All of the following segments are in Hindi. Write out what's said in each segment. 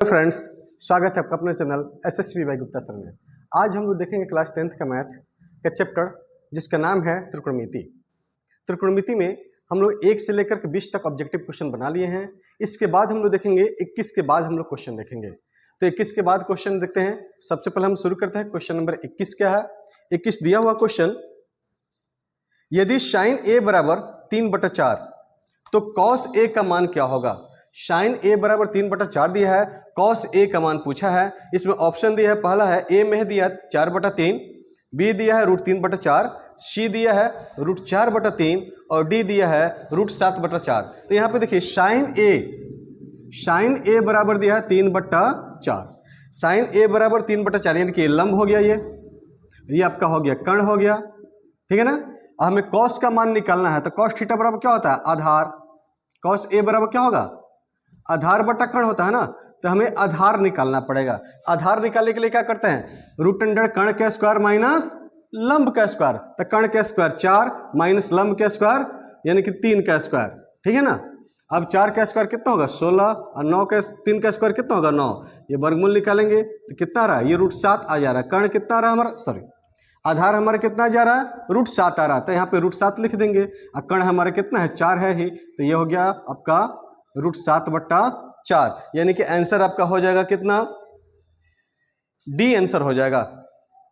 फ्रेंड्स, स्वागत है आपका अपने channel SSB by Gupta sir में। आज हम लोग देखेंगे क्लास 10th का मैथ का चैप्टर जिसका नाम है त्रिकोणमिति। त्रिकोणमिति में हम लोग 1 से लेकर के 20 तक ऑब्जेक्टिव क्वेश्चन बना लिए हैं। इसके बाद हम लोग देखेंगे 21 के बाद हम लोग क्वेश्चन देखेंगे। तो 21 के बाद क्वेश्चन देखते हैं। सबसे पहले हम शुरू करते हैं। क्वेश्चन नंबर 21 क्या है? 21 दिया हुआ क्वेश्चन, यदि साइन ए बराबर 3/4 तो कॉस ए का मान क्या होगा? साइन ए बराबर 3/4 दिया है, कॉस ए का मान पूछा है। इसमें ऑप्शन दिया है, पहला है ए में दिया है 4/3, बी दिया है √3/4, सी दिया है √4/3 और डी दिया है √7/4। तो यहाँ पे देखिए साइन ए बराबर दिया है 3/4। साइन ए बराबर 3/4 यानी कि लंब हो गया, ये आपका हो गया कर्ण हो गया, ठीक है ना। हमें कॉस का मान निकालना है तो कॉस थीटा बराबर क्या होता है? आधार। कॉस ए बराबर क्या होगा? आधार बटा कर्ण होता है ना। तो हमें आधार निकालना पड़ेगा। आधार निकालने के लिए क्या करते हैं? √अंडर कर्ण का स्क्वायर माइनस लंब का स्क्वायर। तो कर्ण का स्क्वायर 4 माइनस लंब का स्क्वायर यानी कि 3 का स्क्वायर, ठीक है ना। अब 4 का स्क्वायर कितना होगा? 16 और 3 का स्क्वायर कितना होगा? 9। ये वर्गमूल निकालेंगे तो कितना आ रहा है? ये √7 आ जा रहा है। कर्ण कितना आ रहा है हमारा? आधार हमारा कितना जा रहा है? √7 आ रहा है। तो यहाँ पे √7 लिख देंगे। और कर्ण हमारा कितना है? 4 है ही। तो ये हो गया आपका √7/4 यानी कि आंसर आपका हो जाएगा कितना? डी आंसर हो जाएगा।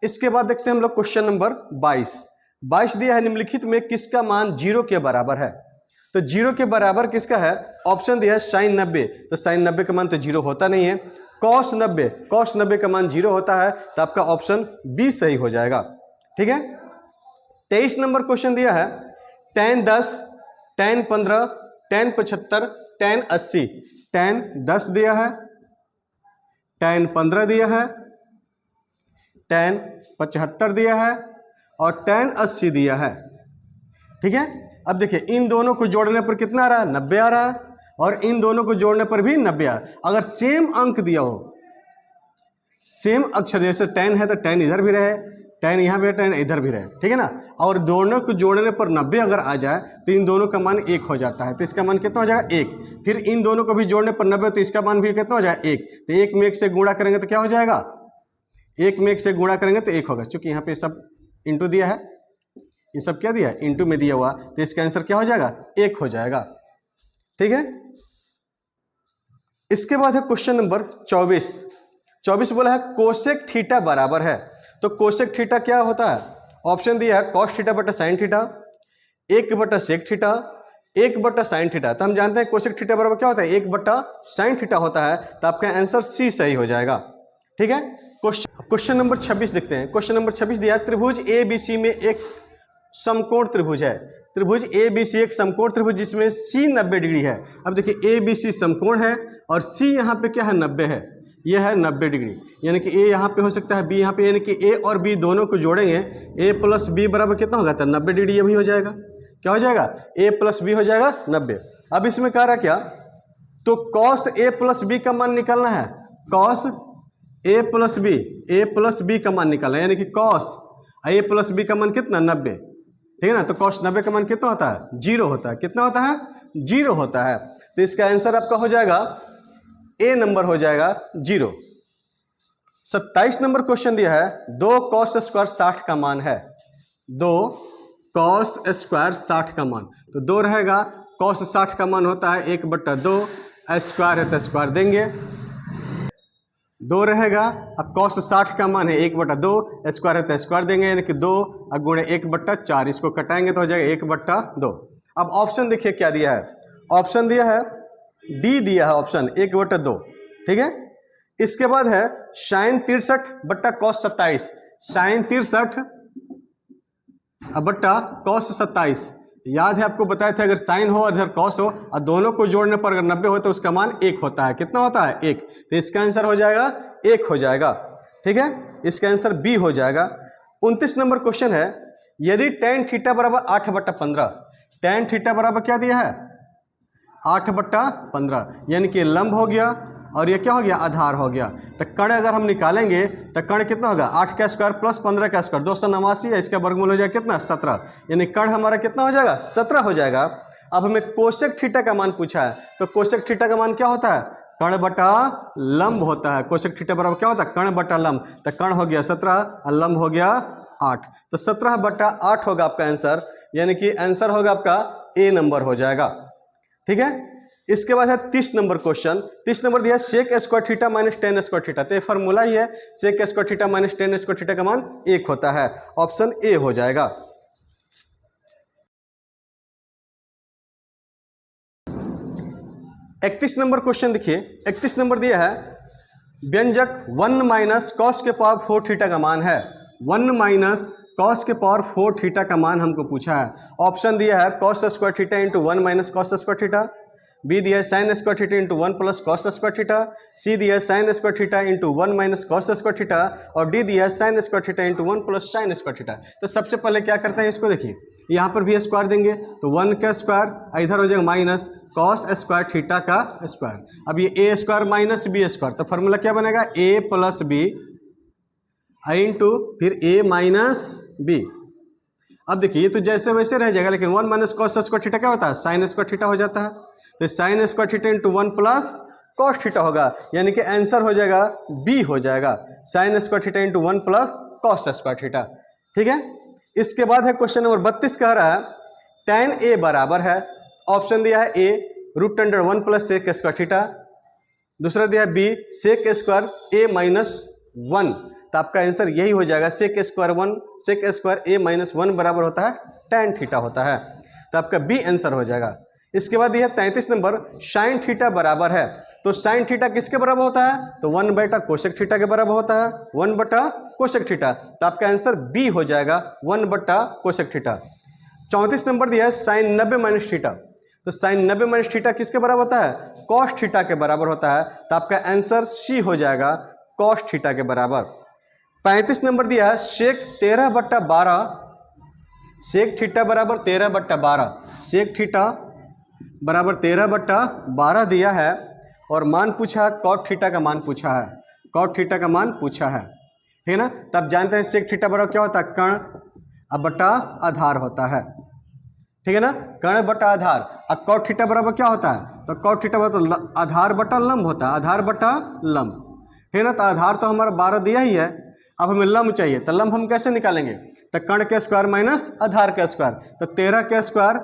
इसके बाद देखते हैं हम लोग क्वेश्चन नंबर 22 दिया है, निम्नलिखित में किसका मान 0 के बराबर है? तो 0 के बराबर किसका है? ऑप्शन दिया है sin 90। तो sin 90 का मान तो 0 होता नहीं है। cos 90 का मान 0 होता है। तो आपका ऑप्शन बी सही हो जाएगा, ठीक है। 23 नंबर क्वेश्चन दिया है, tan 10, tan 15, tan 75, tan 80। tan 10 दिया है, tan 15 दिया है, tan 75 दिया है और tan 80 दिया है, ठीक है। अब देखिए इन दोनों को जोड़ने पर कितना आ रहा है? 90 आ रहा है। और इन दोनों को जोड़ने पर भी 90 आ रहा है। अगर सेम अंक दिया हो, सेम अक्षर, जैसे tan है तो tan इधर भी रहे, tan यहाँ भी, tan इधर भी रहे, ठीक है ना। और दोनों को जोड़ने पर 90 अगर आ जाए तो इन दोनों का मान 1 हो जाता है। तो इसका मान कितना हो जाएगा? 1। फिर इन दोनों को भी जोड़ने पर 90 तो इसका मान भी कितना हो जाएगा? 1। तो 1 में 1 से गुणा करेंगे तो क्या हो जाएगा? 1 में 1 से गुणा करेंगे तो 1 होगा। चूंकि यहाँ पे सब इंटू दिया है, ये सब क्या दिया है? इंटू में दिया हुआ। तो इसका आंसर क्या हो जाएगा? 1 हो जाएगा, ठीक है। इसके बाद है क्वेश्चन नंबर 24 बोला है कोसेक थीटा बराबर है। तो कोसेक थीटा क्या होता है? ऑप्शन दिया है कॉस थीटा बटा साइन थीटा, 1/सेक थीटा, 1/साइन थीटा। तो हम जानते हैं कोसेक थीटा बराबर क्या होता है? 1/साइन थीटा होता है। तो आपका आंसर सी सही हो जाएगा, ठीक है। क्वेश्चन नंबर 26 देखते हैं। क्वेश्चन नंबर 26 दिया है, त्रिभुज ABC में एक समकोण त्रिभुज है। त्रिभुज ABC एक समकोण त्रिभुज जिसमें C 90 डिग्री है। अब देखिए ABC समकोण है और C यहाँ पे क्या है? 90 है। यह है 90 डिग्री, यानी कि A यहाँ पे हो सकता है, B यहाँ पे, यानी कि A और B दोनों को जोड़ेंगे, A + B बराबर कितना होगा? तो 90 डिग्री ये भी हो जाएगा। क्या हो जाएगा? A + B हो जाएगा 90। अब इसमें कह रहा क्या? तो cos A + B का मान निकालना है। cos A + B का मान निकालना है, यानी कि cos A + B का मान कितना? 90, ठीक है ना। तो cos 90 का मान कितना होता है? 0 होता है। कितना होता है? 0 होता है। तो इसका आंसर आपका हो जाएगा ए नंबर हो जाएगा 0। 27 नंबर क्वेश्चन दिया है, 2 cos स्क्वायर 60 का मान है। 2 cos स्क्वायर 60 का मान, तो 2 रहेगा। cos 60 का मान होता है 1/2, स्क्वायर है तो स्क्वायर देंगे, 2 रहेगा। अब cos 60 का मान है 1/2, स्क्वायर है तो स्क्वायर देंगे, यानी कि 2 गुणे 1/4। इसको कटाएंगे तो हो जाएगा 1/2। अब ऑप्शन देखिए क्या दिया है? ऑप्शन दिया है डी दिया है, ऑप्शन 1/2, ठीक है। इसके बाद है sin 63 बट्टा cos 27। sin 63 बट्टा cos 27। याद है आपको बताया था, अगर साइन हो और इधर cos हो और दोनों को जोड़ने पर अगर 90 हो तो उसका मान 1 होता है। कितना होता है? 1। तो इसका आंसर हो जाएगा 1 हो जाएगा, ठीक है। इसका आंसर बी हो जाएगा। 29 नंबर क्वेश्चन है, यदि tan थीटा बराबर 8/15, tan थीटा बराबर क्या दिया है? 8/15, यानी कि लंब हो गया और ये क्या हो गया? आधार हो गया। तो कर्ण अगर हम निकालेंगे तो कर्ण कितना होगा? 8 का स्क्वायर प्लस 15 का स्क्वायर 289 है। इसका वर्गमूल हो जाएगा कितना? 17, यानी कर्ण हमारा कितना हो जाएगा? 17 हो जाएगा। अब हमें कोसेक थीटा का मान पूछा है, तो कोसेक थीटा का मान क्या होता है? कर्ण बटा लंब होता है। कोसेक थीटा बराबर क्या होता है? कर्ण बटा लंब। तो कर्ण हो गया 17 और लंब हो गया 8, तो 17/8 होगा आपका आंसर, यानी कि आंसर होगा आपका ए नंबर हो जाएगा। ठीक है, इसके बाद है 30 नंबर क्वेश्चन। 30 नंबर दिया sec square theta minus tan square theta. तो ये फॉर्मूला ही है, sec square theta minus tan square theta का मान 1 होता है। ऑप्शन ए हो जाएगा। 31 नंबर क्वेश्चन देखिए, 31 नंबर दिया है व्यंजक 1 माइनस कॉस के पावर 4 थीटा का मान है। 1 माइनस कॉस के पावर 4 थीटा का मान हमको पूछा है। ऑप्शन दिया है cos square theta into 1 minus cos square theta, B दिया है sine square theta into 1 plus cos square theta, C दिया है sine square theta into 1 minus cos square theta, और डी दिया है sine square theta into 1 plus sign square theta. तो सबसे पहले क्या करते हैं, इसको देखिए, यहाँ पर भी स्क्वायर देंगे तो 1 का स्क्वायर, इधर हो जाएगा माइनस कॉस स्क्वायर थीटा का स्क्वायर। अब ये ए स्क्वायर माइनस बी स्क्वायर, तो फॉर्मूला क्या बनेगा? ए प्लस बी इंटू फिर ए माइनस बी। अब देखिए ये तो जैसे वैसे रह जाएगा, लेकिन 1 माइनस कॉस स्क्वायर थीटा क्या होता है? साइन स्क्वायर थीटा हो जाता है। तो sign square theta into 1 plus cos theta होगा, यानी कि आंसर हो जाएगा बी हो जाएगा, sign square theta into 1 plus cos square theta. ठीक है, इसके बाद है क्वेश्चन नंबर 32 कह रहा है tan ए बराबर है, ऑप्शन दिया है A root under 1 plus sec square theta, दूसरा दिया है B sec square A minus 1। तो आपका आंसर यही हो जाएगा, सेक स्क्वायर ए माइनस 1 बराबर होता है tan थीटा होता है। तो आपका बी आंसर हो जाएगा। इसके बाद यह 33 नंबर साइन थीटा बराबर है। तो साइन थीटा किसके बराबर होता है? तो 1 बटा कोसेक थीटा के बराबर होता है, 1 बटा कोसेक थीटा। तो आपका आंसर बी हो जाएगा, 1 बटा कोसेक थीटा। 34 नंबर दिया है साइन 90 माइनस थीटा। तो साइन 90 माइनस थीटा किसके बराबर होता है? कॉस थीटा के बराबर होता है। तो आपका आंसर सी हो जाएगा, कॉस थीटा के बराबर। 35 नंबर दिया है सेक 13/12, सेक थीटा बराबर 13/12, सेक थीटा बराबर 13/12 दिया है, और मान पूछा है कॉट थीटा का मान पूछा है, कॉट थीटा का मान पूछा है। ठीक है ना, तब जानते हैं सेक थीटा बराबर क्या होता है? कर्ण अब बटा आधार होता है। ठीक है ना, कर्ण बटा आधार। अब कॉट थीटा बराबर क्या होता है? तो कॉट थीटा बराबर तो आधार बटा लंब होता है, आधार बटा लंब। ठीक है ना, तो आधार तो हमारा 12 दिया ही है, अब हमें लंब चाहिए, तो लंब हम कैसे निकालेंगे? तो कर्ण के स्क्वायर माइनस आधार का स्क्वायर, तो 13 का स्क्वायर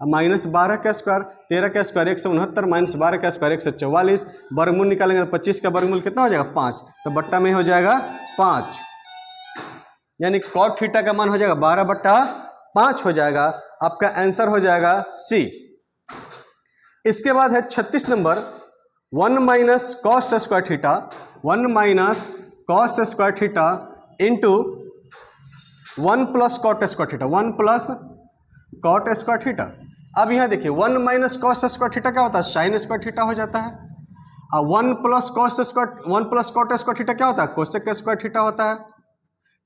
माइनस 12 का स्क्वायर, 13 का स्क्वायर 169 माइनस 12 का स्क्वायर 144, वर्गमूल निकालेंगे तो 25 का वर्गमूल कितना हो जाएगा? 5, तो बट्टा में हो जाएगा 5, यानी कॉट थीटा का मान हो जाएगा 12/5 हो जाएगा। आपका आंसर हो जाएगा सी। इसके बाद है 36 नंबर 1 minus cos square theta, 1 minus cos square theta into 1 plus cot square theta, 1 plus cot square theta. अब यहाँ देखिए 1 माइनस कॉस स्क्वायर थीटा क्या होता है? साइन स्क्वायर थीटा हो जाता है। और 1 प्लस कॉट स्क्वायर थीटा क्या होता है? कोसेक स्क्वायर थीटा होता है।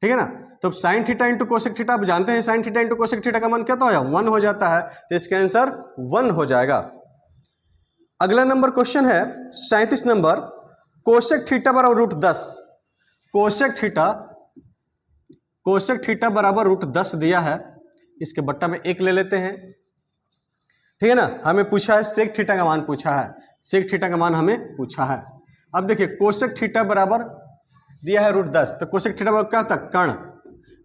ठीक है ना, तो sine theta into cosec theta आप जानते हैं, sine theta into cosec theta का मान क्या होता है? 1 हो जाता है। तो इसका आंसर 1 हो जाएगा। अगला नंबर क्वेश्चन है 37 नंबर कोसेक थीटा बराबर रूट 10, कोसेक थीटा बराबर रूट 10 दिया है, इसके बट्टा में 1 ले लेते हैं। ठीक है ना, हमें पूछा है सेक थीटा का मान पूछा है, सेक थीटा का मान हमें पूछा है। अब देखिए कोसेक थीटा बराबर दिया है रूट 10, तो कोसेक थीटा बराबर क्या होता है? कर्ण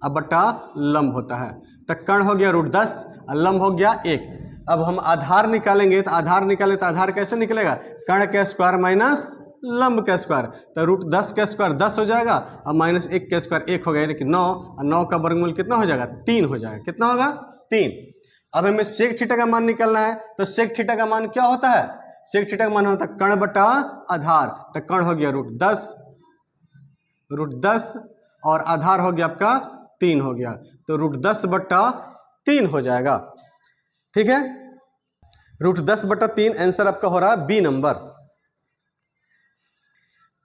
अब बट्टा लंब होता है। तो कर्ण हो गया रूट 10 और लंब हो गया 1। अब हम आधार निकालेंगे, तो आधार कैसे निकलेगा? कर्ण का स्क्वायर माइनस लंब का स्क्वायर, तो रूट 10 का स्क्वायर 10 हो जाएगा और माइनस 1 का स्क्वायर 1 हो गया, यानी कि 9, और 9 का वर्गमूल कितना हो जाएगा? 3 हो जाएगा। कितना होगा? 3। अब हमें सेक थीटा का मान निकालना है, तो सेक थीटा का मान क्या होता है? सेक थीटा का मान होता है कर्ण बटा आधार, तो कर्ण हो गया रूट 10 और आधार हो गया आपका 3 हो गया, तो रूट 10/3 हो जाएगा। ठीक है, रूट 10/3 आंसर आपका हो रहा है बी नंबर।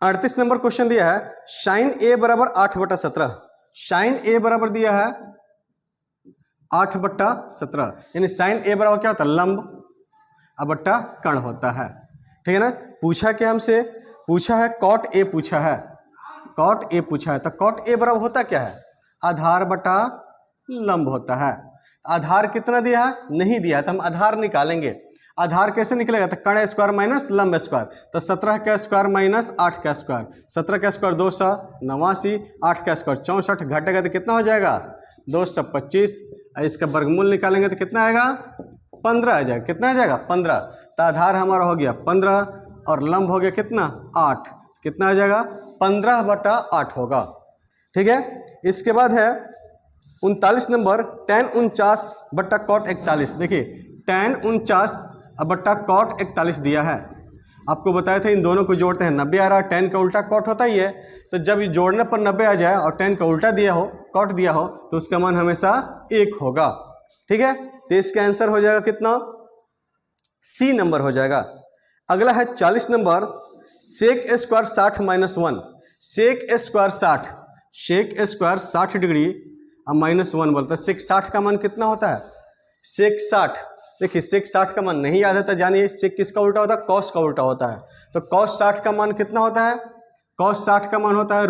38 नंबर क्वेश्चन दिया है साइन ए बराबर 8/17, साइन ए बराबर दिया है 8/17, यानी साइन ए बराबर क्या होता है? लंब अब बट्टा कर्ण होता है। ठीक है ना, पूछा क्या हमसे? पूछा है कॉट ए पूछा है, कॉट ए पूछा है, तो कॉट ए बराबर होता क्या है? आधार बटा लंब होता है। आधार कितना दिया है? नहीं दिया है, तो हम आधार निकालेंगे। आधार कैसे निकलेगा, तो कर्ण स्क्वायर माइनस लंब स्क्वायर, तो 17 का स्क्वायर माइनस 8 का स्क्वायर, 17 का स्क्वायर 289, 8 का स्क्वायर 64, घटेगा तो कितना हो जाएगा 225, इसका वर्गमूल निकालेंगे तो कितना आएगा 15 आ जाएगा, कितना आ जाएगा 15, तो आधार हमारा हो गया 15 और लंब हो गया कितना 8, कितना आ जाएगा 15/8 होगा। ठीक है, इसके बाद है 39 नंबर tan 49/cot 41। देखिए tan 49/cot 41 दिया है, आपको बताया था इन दोनों को जोड़ते हैं 90 आ रहा है, tan का उल्टा cot होता ही है, तो जब ये जोड़ने पर 90 आ जाए और tan का उल्टा दिया हो cot दिया हो तो उसका मान हमेशा 1 होगा। ठीक है, तो इसका आंसर हो जाएगा कितना सी नंबर हो जाएगा। अगला है 40 नंबर sec square 60 - 1, sec square 60, sec square 60 degree अब -1 बोलता है, सेक 60 का मान कितना होता है, सेक 60, देखिए सेक 60 का मान नहीं याद है तो जानिए सेक किसका उल्टा होता है, कॉस का उल्टा होता है, तो कॉस 60 का मान कितना होता है, कॉस 60 का मान होता है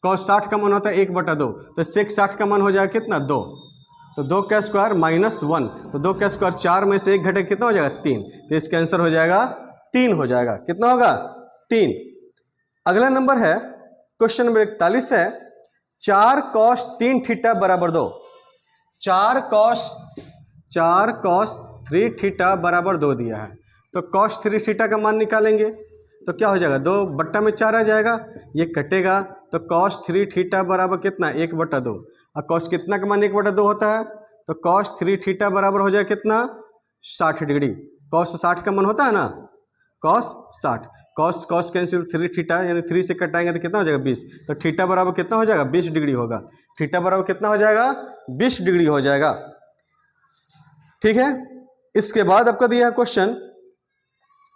कॉस 60 का मान होता है 1/2, तो सेक 60 का मान हो जाएगा कितना 2, तो 2 का स्क्वायर -1, तो 2 का स्क्वायर 4 में से 1 घटे कितना हो जाएगा 3, तो इसका आंसर हो जाएगा 3 हो जाएगा, कितना होगा 3। अगला नंबर है क्वेश्चन नंबर 41 है 4 cos 3 थीटा बराबर 2, 4 cos 3 थीटा बराबर 2 दिया है, तो cos 3 थीटा का मान निकालेंगे तो क्या हो जाएगा 2/4 आ जाएगा, ये कटेगा तो cos 3 थीटा बराबर कितना 1/2, और cos कितना का मान 1/2 होता है, तो cos 3 थीटा बराबर हो जाएगा कितना 60 डिग्री, cos 60 का मान होता है ना cos 60, cos कैंसिल 3 थीटा यानी 3 से कटाएंगे तो कितना हो जाएगा 20, तो थीटा बराबर कितना हो जाएगा 20 डिग्री होगा, थीटा बराबर कितना हो जाएगा 20 डिग्री हो जाएगा। ठीक है, इसके बाद आपका दिया है क्वेश्चन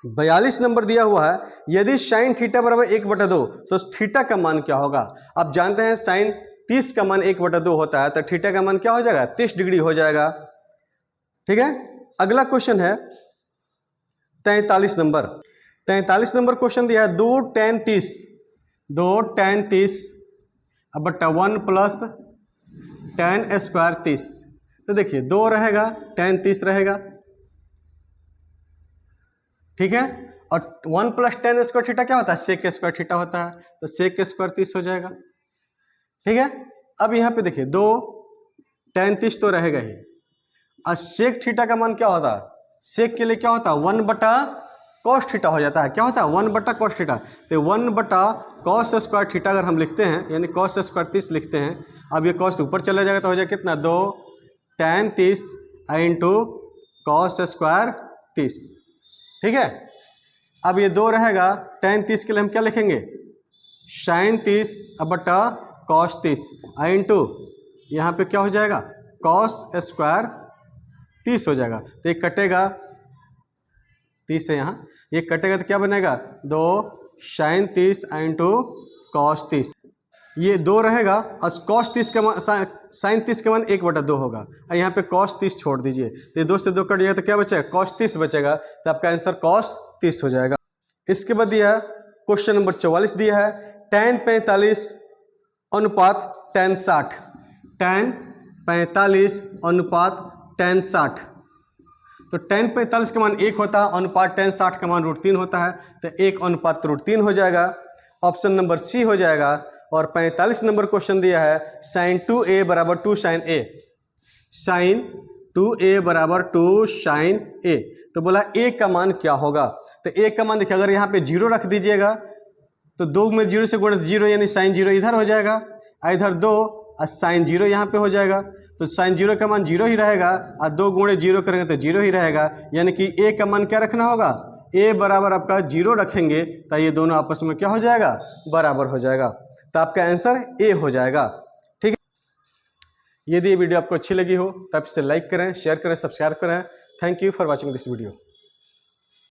42 नंबर दिया हुआ है यदि साइन थीटा बराबर 1/2 तो थीटा का मान क्या होगा। आप जानते हैं साइन 30 का मान 1/2 होता है, तो थीटा का मान क्या हो जाएगा 30 डिग्री हो जाएगा। ठीक है, अगला क्वेश्चन है 43 नंबर क्वेश्चन दिया है 2 tan 30 बट्टा 1 प्लस tan स्क्वायर 30, तो देखिए 2 रहेगा tan 30 रहेगा, ठीक है, और 1 प्लस tan स्क्वायर थीटा क्या होता है सेक स्क्वायर थीटा होता है, तो सेक स्क्वायर 30 हो जाएगा। ठीक है, अब यहाँ पे देखिए 2 tan 30 तो रहेगा ही, और सेक थीटा का मान क्या होता है, सेक के लिए क्या होता है 1/cos थीटा हो जाता है, क्या होता है 1/cos थीटा, तो 1/cos स्क्वायर थीटा अगर हम लिखते हैं यानी cos स्क्वायर 30 लिखते हैं, अब ये cos ऊपर चला जाएगा तो हो जाएगा कितना 2 tan 30 इंटू cos स्क्वायर 30। ठीक है, अब ये 2 रहेगा tan 30 के लिए हम क्या लिखेंगे sin 30/cos 30 इंटू यहाँ पे क्या हो जाएगा cos स्क्वायर 30 हो जाएगा, तो ये कटेगा 30 है यहाँ, ये कटेगा तो क्या बनेगा 2 sin 30 इंटू cos 30, ये 2 रहेगा और cos 30 का मान sin 30 का मान 1/2 होगा, और यहाँ पे cos 30 छोड़ दीजिए, तो ये 2 से 2 कट जाएगा तो क्या बचेगा cos 30 बचेगा, तो आपका आंसर cos 30 हो जाएगा। इसके बाद दिया है क्वेश्चन नंबर 44 दिया है tan 45 अनुपात tan 60, tan 45 अनुपात tan 60, तो tan 45 का मान 1 होता है, अनुपात tan 60 का मान √3 होता है, तो 1/√3 हो जाएगा, ऑप्शन नंबर सी हो जाएगा। और 45 नंबर क्वेश्चन दिया है sin 2a = 2 sin a, sin 2a = 2 sin a, तो बोला a का मान क्या होगा, तो a का मान देखिए अगर यहाँ पे 0 रख दीजिएगा तो 2 में 0 से गुणा 0 यानी sin 0 इधर हो जाएगा, इधर 2 और sin 0 यहाँ पे हो जाएगा, तो sin 0 का मान 0 ही रहेगा, और 2 गुणे 0 करेंगे तो 0 ही रहेगा, यानी कि a का मान क्या रखना होगा a बराबर आपका 0 रखेंगे तो ये दोनों आपस में क्या हो जाएगा बराबर हो जाएगा, तो आपका आंसर a हो जाएगा। ठीक है, यदि ये वीडियो आपको अच्छी लगी हो तो आप इसे लाइक करें, शेयर करें, सब्सक्राइब करें। Thank you for watching this video.